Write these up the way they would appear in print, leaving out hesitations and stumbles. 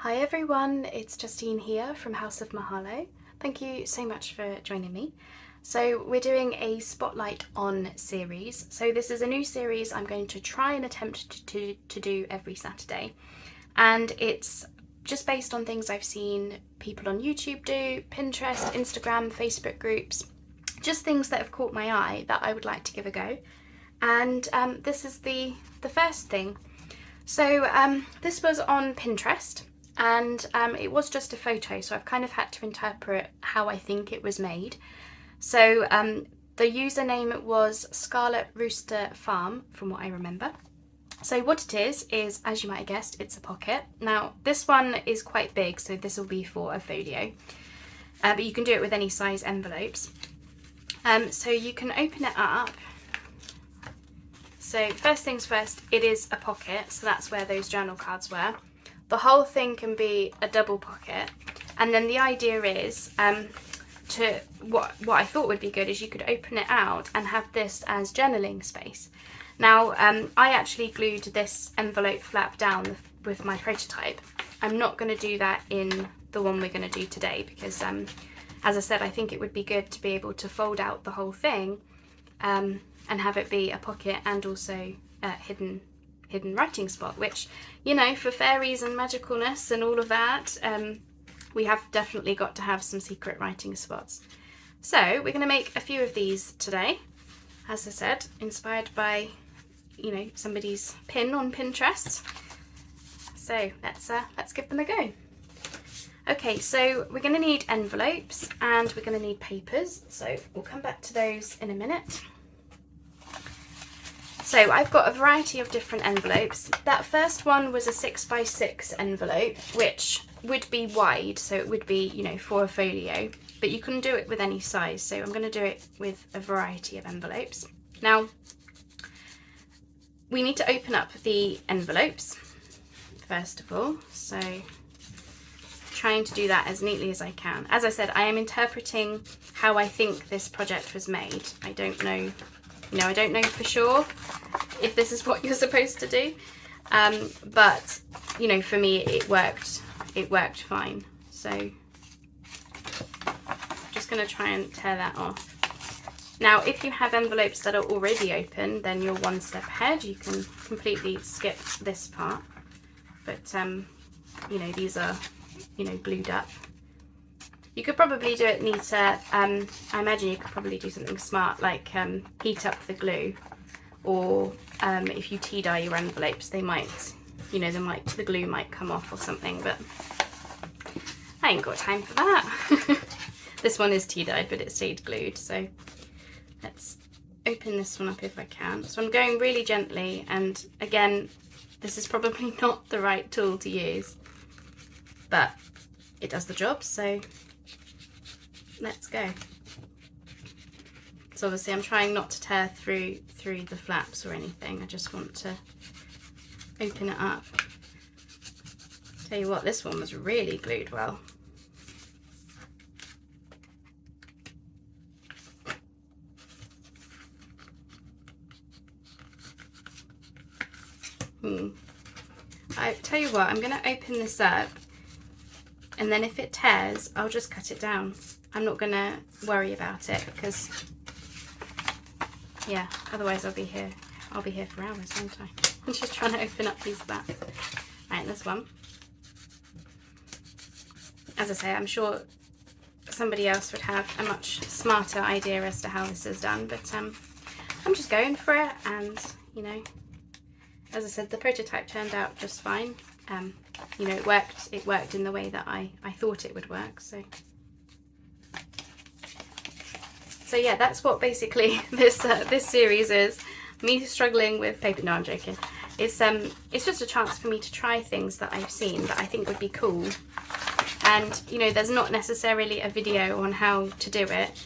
Hi everyone, it's Justine here from House of Mahalo. Thank you so much for joining me. So we're doing a Spotlight On series. So this is a new series I'm going to try and attempt to do every Saturday. And it's just based on things I've seen people on YouTube do, Pinterest, Instagram, Facebook groups, just things that have caught my eye that I would like to give a go. And this is the first thing. So this was on Pinterest. And it was just a photo, so I've kind of had to interpret how I think it was made. So the username was Scarlet Rooster Farm, from what I remember. So what it is, as you might have guessed, it's a pocket. Now this one is quite big, so this will be for a folio, but you can do it with any size envelopes. So you can open it up. So first things first, it is a pocket, so that's where those journal cards were. The whole thing can be a double pocket, and then the idea is what I thought would be good is you could open it out and have this as journaling space. Now I actually glued this envelope flap down with my prototype. I'm not going to do that in the one we're going to do today because as I said, I think it would be good to be able to fold out the whole thing and have it be a pocket and also a hidden writing spot, which, you know, for fairies and magicalness and all of that, we have definitely got to have some secret writing spots. So we're going to make a few of these today, as I said, inspired by, you know, somebody's pin on Pinterest. So let's give them a go. Okay, so we're going to need envelopes and we're going to need papers, so we'll come back to those in a minute. So I've got a variety of different envelopes. That first one was a 6x6 envelope, which would be wide, so it would be, you know, for a folio, but you can do it with any size. So I'm going to do it with a variety of envelopes. Now, we need to open up the envelopes, first of all. So trying to do that as neatly as I can. As I said, I am interpreting how I think this project was made. I don't know. You know, I don't know for sure if this is what you're supposed to do, but, you know, for me it worked fine. So I'm just going to try and tear that off. Now, if you have envelopes that are already open, then you're one step ahead. You can completely skip this part, but, you know, these are, you know, glued up. You could probably do it neater. I imagine you could probably do something smart like heat up the glue, or if you tea dye your envelopes, they might, you know, the glue might come off or something, but I ain't got time for that. This one is tea dyed, but it stayed glued, so let's open this one up if I can. So I'm going really gently, and again, this is probably not the right tool to use, but it does the job, so let's go. So obviously I'm trying not to tear through the flaps or anything. I just want to open it up. Tell you what, this one was really glued well. I tell you what, I'm going to open this up, and then if it tears, I'll just cut it down. I'm not going to worry about it because, yeah, otherwise I'll be here for hours, won't I? I'm just trying to open up these flaps. Right, there's one. As I say, I'm sure somebody else would have a much smarter idea as to how this is done, but I'm just going for it, and, you know, as I said, the prototype turned out just fine. You know, it worked in the way that I thought it would work, so yeah, that's what basically this series is. Me struggling with paper. No, I'm joking. It's just a chance for me to try things that I've seen that I think would be cool, and, you know, there's not necessarily a video on how to do it,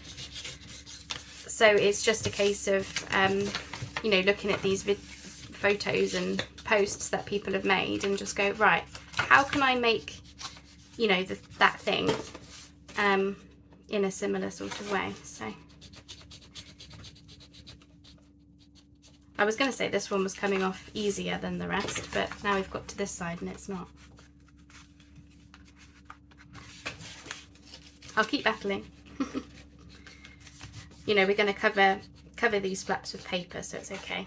so it's just a case of you know, looking at these photos and posts that people have made and just go, right, how can I make, you know, that thing in a similar sort of way. So I was going to say this one was coming off easier than the rest, but now we've got to this side and it's not. I'll keep battling. You know, we're going to cover these flaps with paper, so it's okay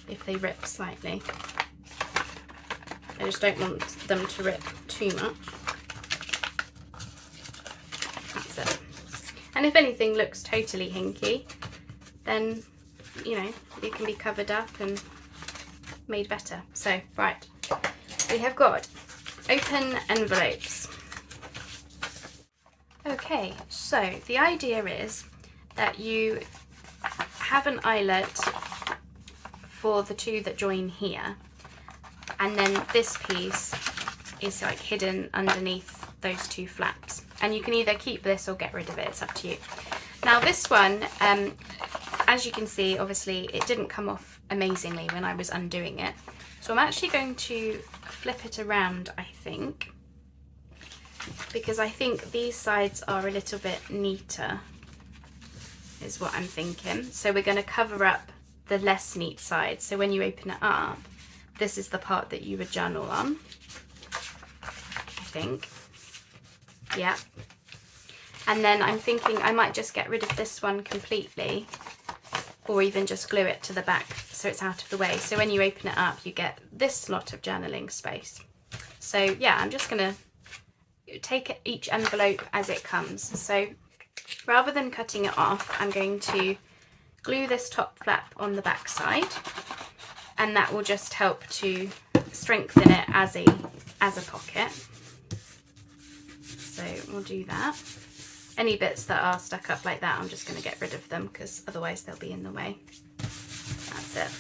if they rip slightly. I just don't want them to rip too much. That's it. And if anything looks totally hinky, then, you know, it can be covered up and made better. So, right, we have got open envelopes. Okay, so the idea is that you have an eyelet for the two that join here, and then this piece is like hidden underneath those two flaps, and you can either keep this or get rid of it, it's up to you. Now this one, as you can see, obviously it didn't come off amazingly when I was undoing it, so I'm actually going to flip it around, I think, because I think these sides are a little bit neater, is what I'm thinking. So we're going to cover up the less neat side, so when you open it up, this is the part that you would journal on, I think. Yeah. And then I'm thinking I might just get rid of this one completely, or even just glue it to the back so it's out of the way. So when you open it up, you get this lot of journaling space. So yeah, I'm just going to take each envelope as it comes. So rather than cutting it off, I'm going to glue this top flap on the back side, and that will just help to strengthen it as a pocket. So we'll do that. Any bits that are stuck up like that, I'm just going to get rid of them because otherwise they'll be in the way. That's it.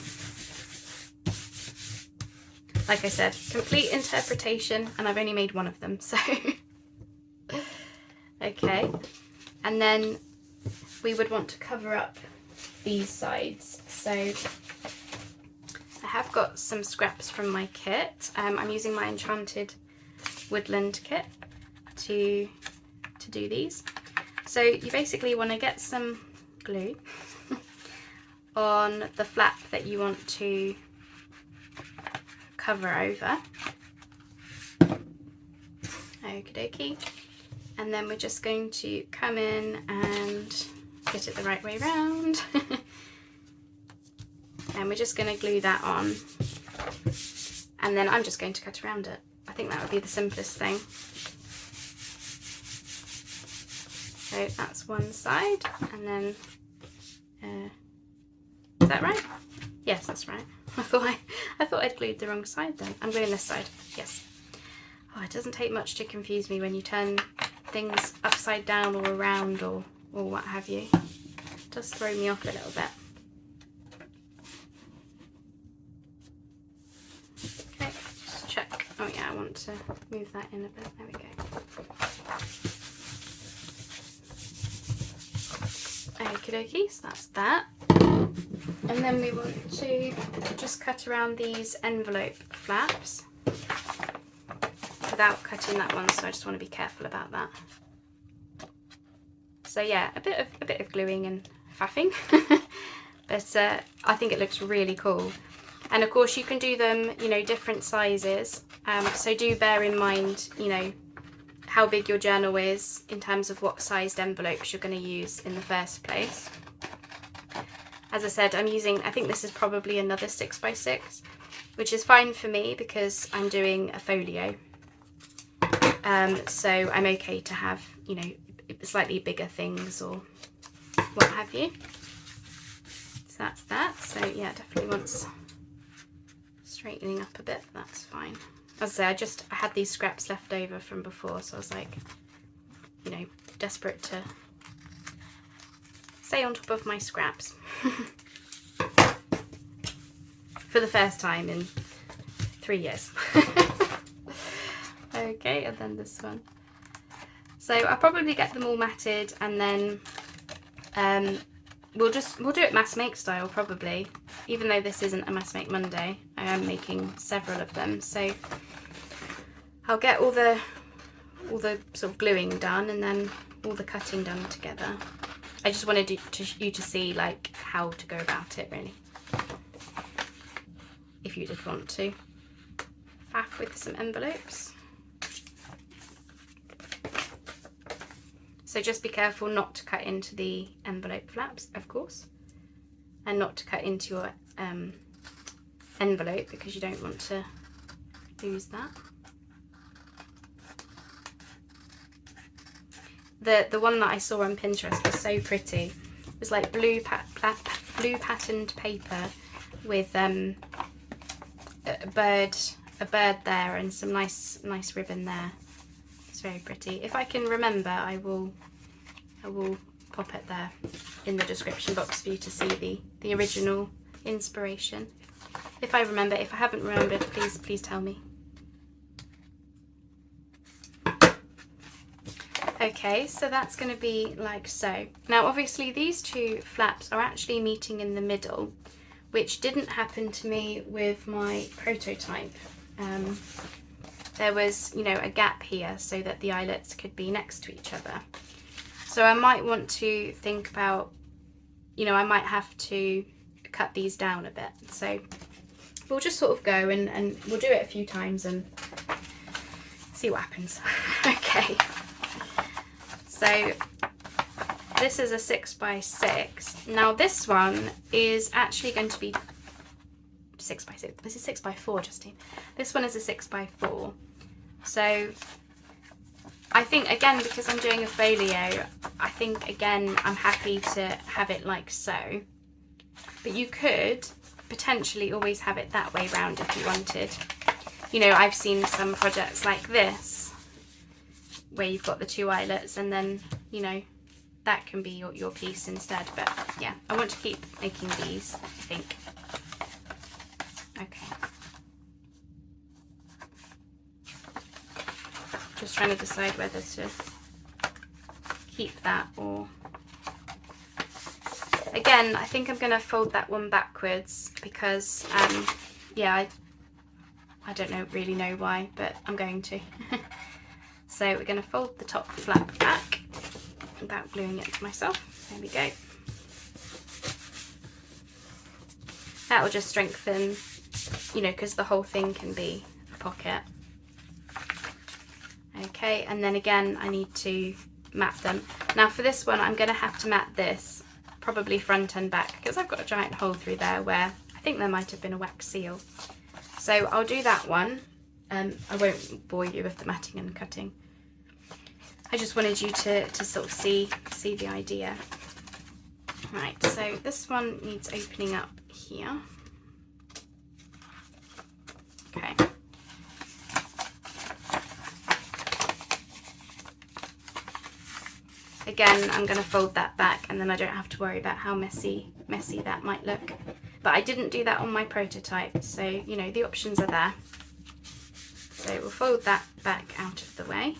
Like I said, complete interpretation, and I've only made one of them, so okay. And then we would want to cover up these sides. So I have got some scraps from my kit. I'm using my Enchanted Woodland kit to do these. So you basically want to get some glue on the flap that you want to cover over. Okie dokie. And then we're just going to come in and get it the right way round. And we're just going to glue that on. And then I'm just going to cut around it. I think that would be the simplest thing. So that's one side, and then, is that right? Yes, that's right. I thought I'd glued the wrong side then. I'm gluing this side, yes. Oh, it doesn't take much to confuse me when you turn things upside down or around or what have you. It does throw me off a little bit. Okay, just check. Oh yeah, I want to move that in a bit. There we go. Okie dokie, so that's that. And then we want to just cut around these envelope flaps without cutting that one, so I just want to be careful about that. So yeah, a bit of gluing and faffing, but I think it looks really cool. And of course you can do them, you know, different sizes. So do bear in mind, you know, how big your journal is in terms of what sized envelopes you're going to use in the first place. As I said, I'm using, I think this is probably another 6x6, which is fine for me because I'm doing a folio. So I'm okay to have, you know, slightly bigger things or what have you. So that's that. So yeah, definitely wants straightening up a bit, but that's fine. As I say, I had these scraps left over from before, so I was like, you know, desperate to stay on top of my scraps. For the first time in 3 years. Okay, and then this one. So I'll probably get them all matted, and then we'll do it mass make style probably. Even though this isn't a mass make Monday, I am making several of them, so I'll get all the sort of gluing done and then all the cutting done together. I just wanted you to see like how to go about it really, if you did want to faff with some envelopes. So just be careful not to cut into the envelope flaps, of course, and not to cut into your envelope because you don't want to lose that. The one that I saw on Pinterest was so pretty. It was like blue patterned paper with a bird there and some nice ribbon there. It's very pretty. If I can remember, I will pop it there in the description box for you to see the original inspiration. If I remember. If I haven't remembered, please tell me. Okay, so that's going to be like so. Now obviously these two flaps are actually meeting in the middle, which didn't happen to me with my prototype. There was, you know, a gap here so that the eyelets could be next to each other. So I might want to think about, you know, I might have to cut these down a bit. So we'll just sort of go and we'll do it a few times and see what happens. Okay. So this is a 6x6. Now this one is actually going to be 6x6. This is 6x4, Justine. This one is a 6x4. So I think, again, because I'm doing a folio, I think, again, I'm happy to have it like so. But you could potentially always have it that way round if you wanted. You know, I've seen some projects like this, where you've got the two eyelets and then, you know, that can be your piece instead. But yeah, I want to keep making these, I think. Okay. Just trying to decide whether to keep that or... Again, I think I'm going to fold that one backwards because, yeah, I don't really know why, but I'm going to. So we're going to fold the top flap back without gluing it to myself. There we go. That will just strengthen, you know, because the whole thing can be a pocket. Okay, and then again, I need to map them. Now for this one, I'm going to have to map this, probably front and back, because I've got a giant hole through there where I think there might have been a wax seal. So I'll do that one. I won't bore you with the matting and cutting. I just wanted you to sort of see the idea. Right, so this one needs opening up here. Okay. Again, I'm going to fold that back and then I don't have to worry about how messy that might look. But I didn't do that on my prototype, so, you know, the options are there. So we'll fold that back out of the way.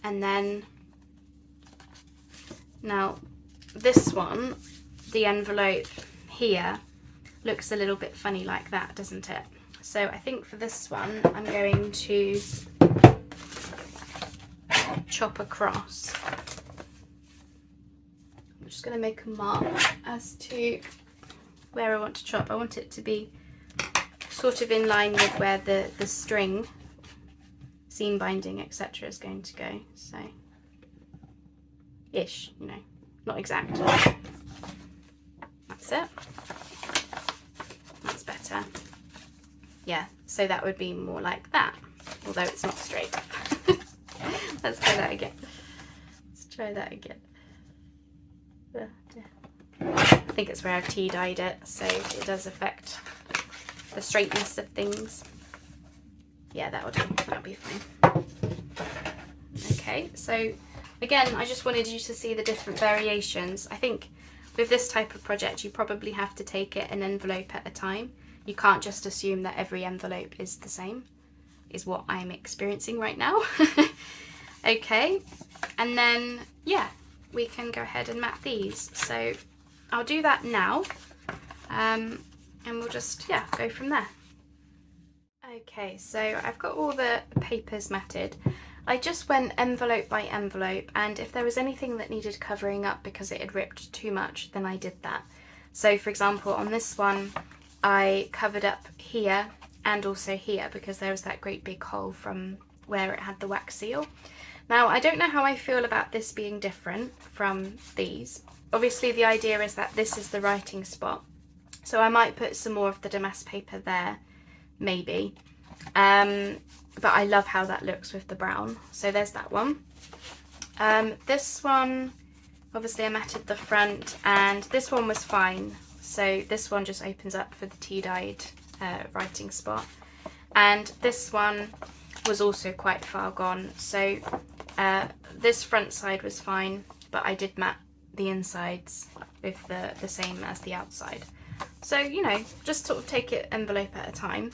And then, now this one, the envelope here, looks a little bit funny like that, doesn't it? So I think for this one, I'm going to chop across. I'm just going to make a mark as to where I want to chop. I want it to be sort of in line with where the string, seam binding, etc. is going to go. So, ish, you know, not exact. That's it. That's better. Yeah, so that would be more like that, although it's not straight. Let's try that again. Let's try that again. I think it's where I've tea dyed it, so it does affect the straightness of things. Yeah, that'll do. That'll be fine. Okay, so again, I just wanted you to see the different variations. I think with this type of project, you probably have to take it an envelope at a time. You can't just assume that every envelope is the same, is what I'm experiencing right now. Okay, and then, yeah, we can go ahead and map these. So I'll do that now, and we'll just, yeah, go from there. Okay, so I've got all the papers matted. I just went envelope by envelope, and if there was anything that needed covering up because it had ripped too much, then I did that. So for example, on this one, I covered up here and also here, because there was that great big hole from where it had the wax seal. Now, I don't know how I feel about this being different from these. Obviously, the idea is that this is the writing spot, so I might put some more of the damask paper there, maybe. But I love how that looks with the brown. So there's that one. This one, obviously I matted the front, and this one was fine. So this one just opens up for the tea-dyed writing spot. And this one was also quite far gone. So this front side was fine, but I did matte the insides with the same as the outside. So, you know, just sort of take it envelope at a time.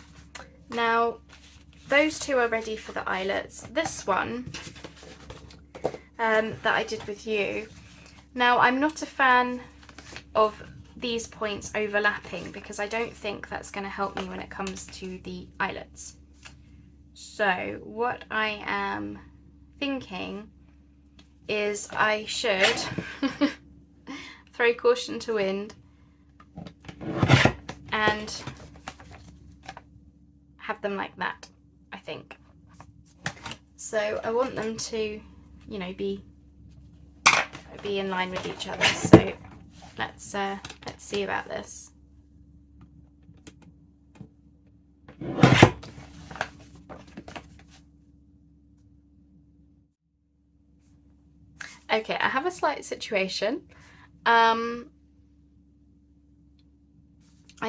Now, those two are ready for the eyelets. This one that I did with you. Now, I'm not a fan of these points overlapping because I don't think that's going to help me when it comes to the eyelets. So what I am thinking is I should throw caution to wind and have them like that, I think. So I want them to, you know, be in line with each other. So let's see about this. Okay, I have a slight situation. I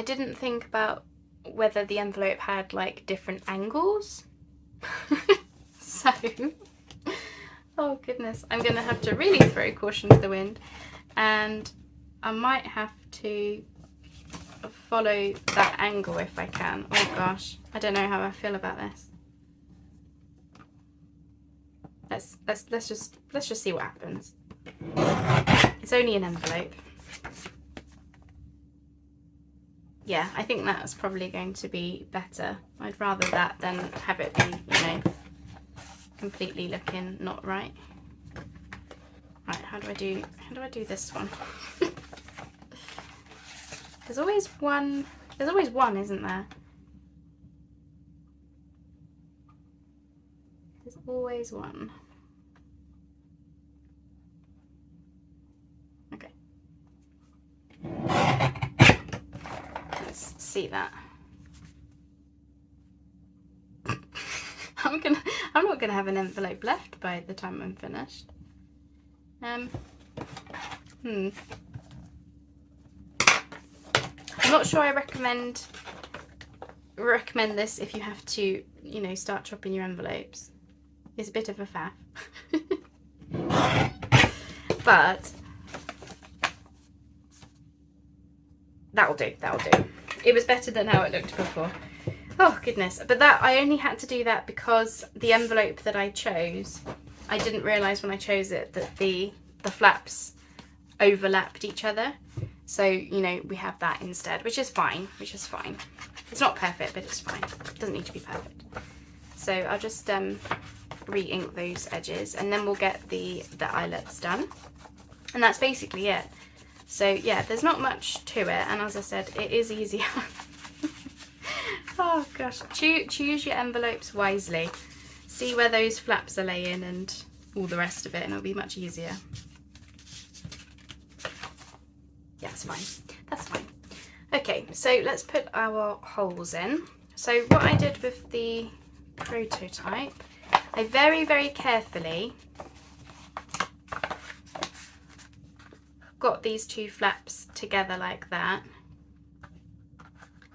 didn't think about whether the envelope had like different angles. So, oh goodness, I'm gonna have to really throw caution to the wind, and I might have to follow that angle if I can. Oh gosh, I don't know how I feel about this. Let's just see what happens. It's only an envelope. Yeah, I think that's probably going to be better. I'd rather that than have it be, you know, completely looking not right. Right, how do I do this one? There's always one, isn't there? There's always one. Okay. Let's see that. I'm not gonna have an envelope left by the time I'm finished. I'm not sure I recommend this if you have to, you know, start chopping your envelopes. It's a bit of a faff. But that'll do. It was better than how it looked before. Oh goodness, but that I only had to do that because the envelope that I chose, I didn't realise when I chose it that the flaps overlapped each other. So, you know, we have that instead, which is fine. It's not perfect, but it's fine. It doesn't need to be perfect. So I'll just re-ink those edges, and then we'll get the eyelets done. And that's basically it. So yeah, there's not much to it, and as I said, it is easier. Oh gosh, choose your envelopes wisely. See where those flaps are laying and all the rest of it, and it'll be much easier. Yeah, that's fine. Okay, so let's put our holes in. So what I did with the prototype, I very, very carefully got these two flaps together like that,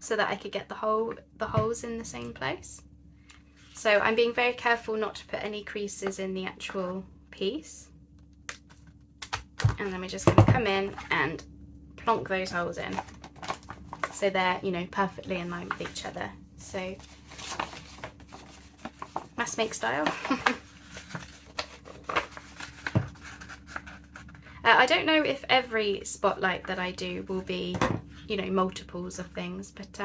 so that I could get the holes in the same place. So I'm being very careful not to put any creases in the actual piece. And then we're just going to come in and plonk those holes in, so they're, you know, perfectly in line with each other. So mass make style. I don't know if every spotlight that I do will be, you know, multiples of things, but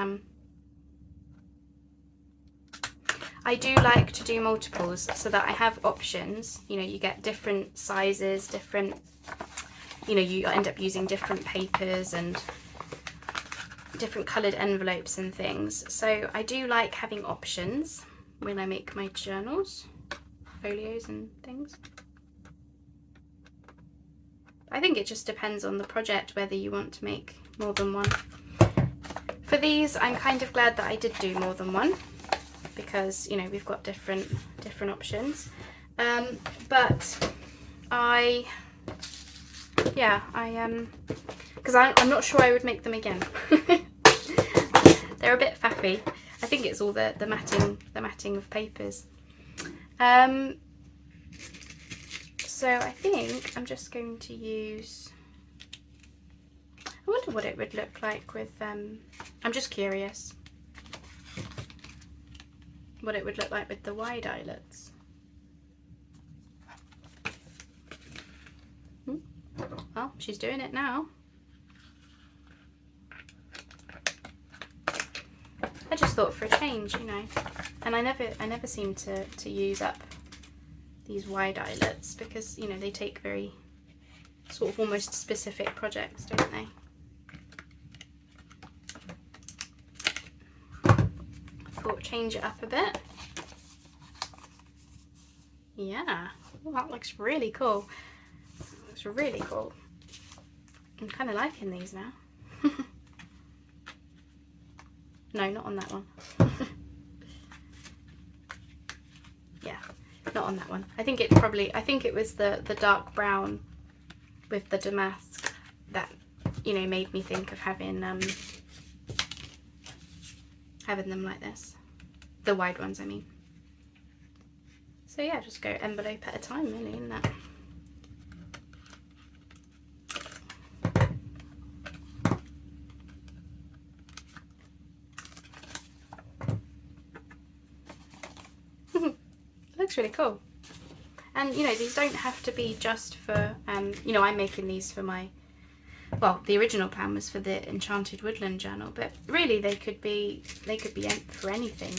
I do like to do multiples so that I have options. You know, you get different sizes, different, you know, you end up using different papers, and different coloured envelopes and things. So I do like having options when I make my journals, folios and things. I think it just depends on the project whether you want to make more than one. For these, I'm kind of glad that I did do more than one, because, you know, we've got different options. But because I'm not sure I would make them again. They're a bit faffy. I think it's all the matting of papers. So I think I'm just going to use, I wonder what it would look like with, I'm just curious what it would look like with the wide eyelets. Well, she's doing it now. I just thought for a change, you know, and I never seem to use up these wide eyelets, because, you know, they take very sort of almost specific projects, don't they? Thought change it up a bit. Yeah, oh, that looks really cool. Looks really cool. I'm kind of liking these now. No, not on that one. Yeah, not on that one. I think it was the dark brown with the damask that, you know, made me think of having them like this. The wide ones, I mean. So yeah, just go envelope at a time, really, isn't it? Looks really cool. And, you know, these don't have to be just for, you know, I'm making these for my, well, the original plan was for the Enchanted Woodland journal, but really they could be for anything.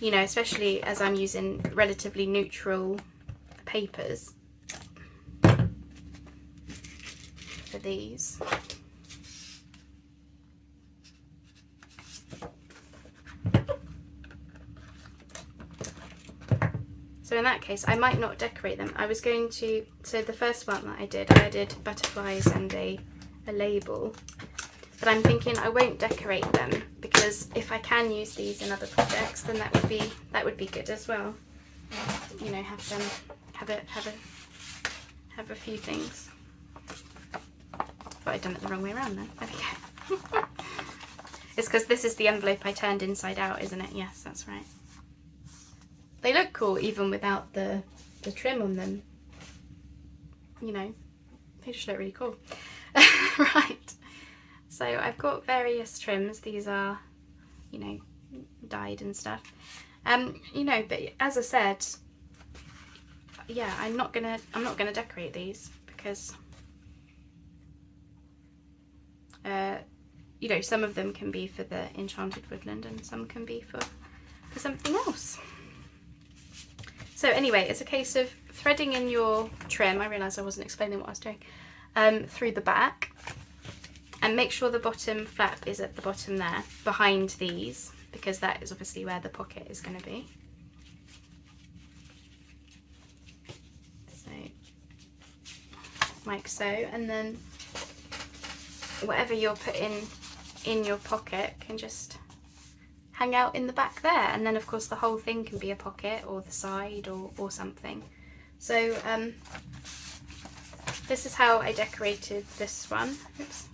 You know, especially as I'm using relatively neutral papers for these. So in that case, I might not decorate them. I was going to, so the first one that I added butterflies and a label. But I'm thinking I won't decorate them, because if I can use these in other projects, then that would be good as well. You know, have a few things. But I've done it the wrong way around then. There we go. It's because this is the envelope I turned inside out, isn't it? Yes, that's right. They look cool even without the trim on them. You know, they just look really cool. Right. So I've got various trims. These are, you know, dyed and stuff. You know, but as I said, yeah, I'm not gonna decorate these, because you know, some of them can be for the Enchanted Woodland and some can be for something else. So anyway, it's a case of threading in your trim. I realised I wasn't explaining what I was doing. Through the back. And make sure the bottom flap is at the bottom there, behind these, because that is obviously where the pocket is going to be. So, like so, and then whatever you're putting in your pocket can just hang out in the back there, and then of course the whole thing can be a pocket, or the side, or something. So this is how I decorated this one. Oops.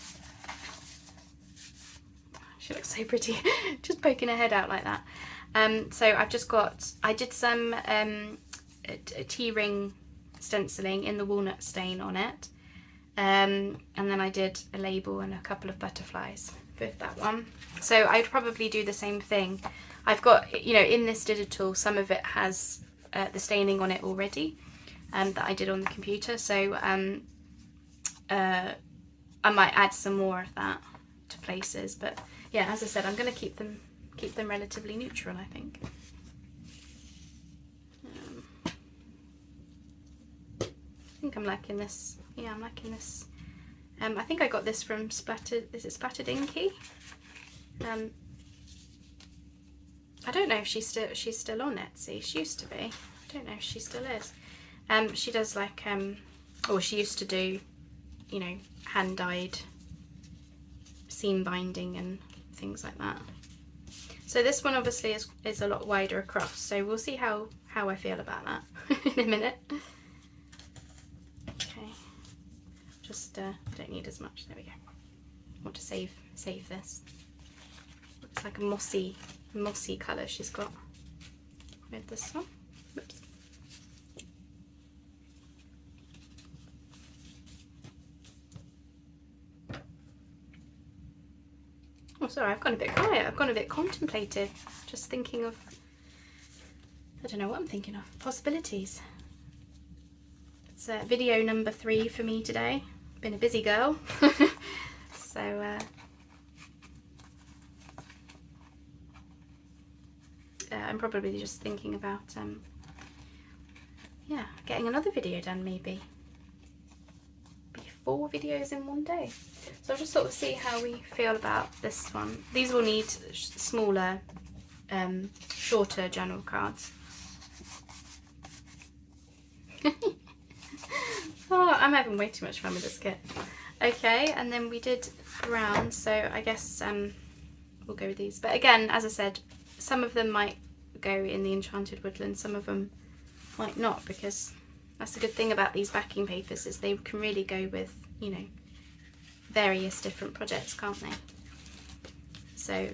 She looks so pretty, just poking her head out like that. So I've just got, I did some a T-ring stenciling in the walnut stain on it, and then I did a label and a couple of butterflies with that one. So I'd probably do the same thing. I've got, you know, in this digital, some of it has the staining on it already, that I did on the computer, so I might add some more of that to places, but yeah, as I said, I'm going to keep them relatively neutral, I think. I think I'm liking this. Yeah, I'm liking this I think I got this from is it Splattered Inky? I don't know if she's still on Etsy. She used to be. I don't know if she still is. She does like, or she used to do, you know, hand-dyed seam binding and things like that. So this one obviously is a lot wider across, so we'll see how I feel about that in a minute. Okay, just don't need as much. There we go. I want to save this. Looks like a mossy colour she's got with this one. Whoops. Oh, sorry, I've gone a bit quiet. I've gone a bit contemplative. Just thinking of, I don't know what I'm thinking of. Possibilities. It's video number 3 for me today. Been a busy girl. So, I'm probably just thinking about, yeah, getting another video done maybe. 4 videos in one day. So I'll just sort of see how we feel about this one. These will need smaller, shorter journal cards. Oh, I'm having way too much fun with this kit. Okay, and then we did brown, so I guess we'll go with these. But again, as I said, some of them might go in the Enchanted Woodland, some of them might not, because that's the good thing about these backing papers, is they can really go with, you know, various different projects, can't they? So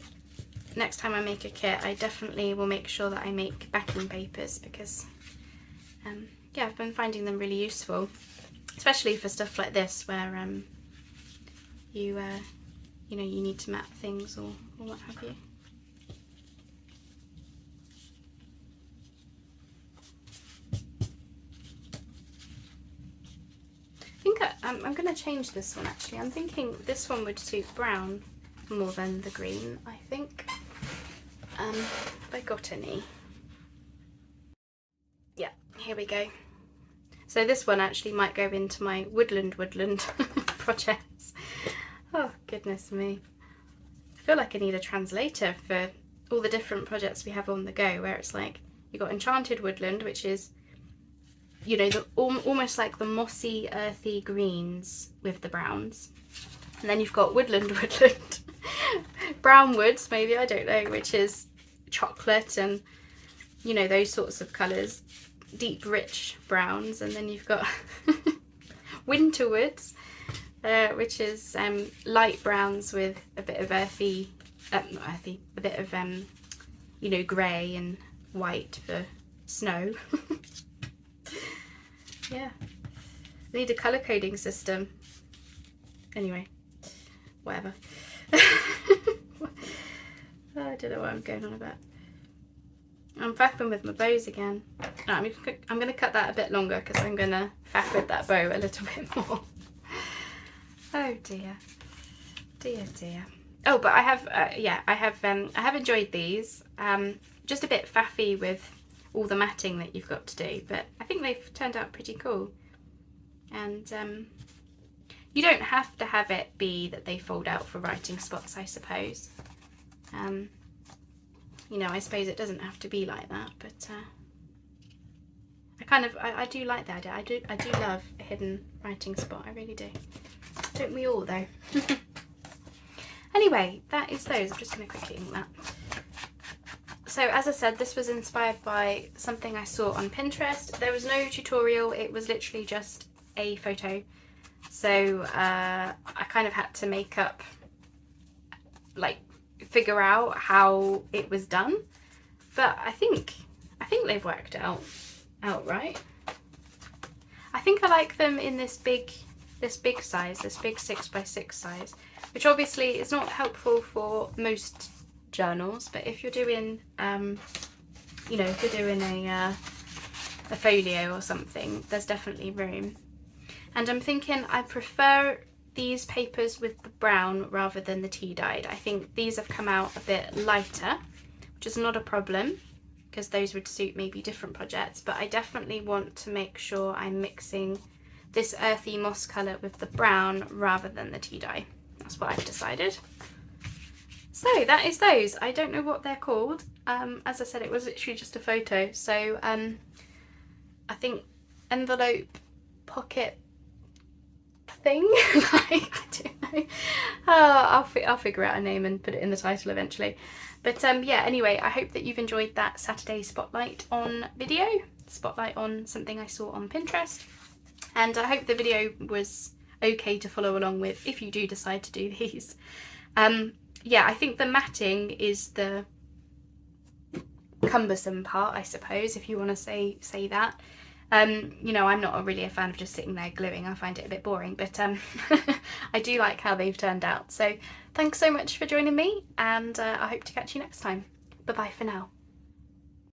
next time I make a kit, I definitely will make sure that I make backing papers, because yeah, I've been finding them really useful, especially for stuff like this where you know, you need to map things or what have you. I'm going to change this one actually. I'm thinking this one would suit brown more than the green, I think. Have I got any? Yeah, here we go. So this one actually might go into my woodland projects. Oh, goodness me. I feel like I need a translator for all the different projects we have on the go, where it's like, you've got Enchanted Woodland, which is, you know, almost like the mossy, earthy greens with the browns. And then you've got Woodland, brown woods, maybe, I don't know, which is chocolate and, you know, those sorts of colours, deep, rich browns. And then you've got winter woods, which is light browns with a bit of earthy, not earthy, a bit of, you know, grey and white for snow. Yeah, I need a colour coding system. Anyway, whatever. I don't know what I'm going on about. I'm faffing with my bows again. No, I'm going to cut that a bit longer because I'm going to faff with that bow a little bit more. Oh dear, dear, dear. Oh, but I have, yeah, I have enjoyed these. Just a bit faffy with all the matting that you've got to do, but I think they've turned out pretty cool. And you don't have to have it be that they fold out for writing spots, I suppose. You know, I suppose it doesn't have to be like that, but I do like that idea. I do love a hidden writing spot, I really do. Don't we all though? Anyway, that is those. I'm just going to quickly ink that. So as I said, this was inspired by something I saw on Pinterest. There was no tutorial, it was literally just a photo. So I kind of had to make up, like, figure out how it was done. But I think they've worked out right. I think I like them in this big size, this big 6x6 size, which obviously is not helpful for most journals, but if you're doing you know, if you're doing a folio or something, there's definitely room. And I'm thinking I prefer these papers with the brown rather than the tea dyed. I think these have come out a bit lighter, which is not a problem because those would suit maybe different projects, but I definitely want to make sure I'm mixing this earthy moss colour with the brown rather than the tea dye. That's what I've decided. So that is those. I don't know what they're called. As I said, it was literally just a photo. So I think envelope pocket thing. Like, I don't know. I'll figure out a name and put it in the title eventually. But yeah, anyway, I hope that you've enjoyed that Saturday spotlight on video. Spotlight on something I saw on Pinterest. And I hope the video was okay to follow along with if you do decide to do these. Yeah, I think the matting is the cumbersome part, I suppose, if you want to say that. You know, I'm not really a fan of just sitting there gluing. I find it a bit boring, but I do like how they've turned out. So thanks so much for joining me, and I hope to catch you next time. Bye bye for now.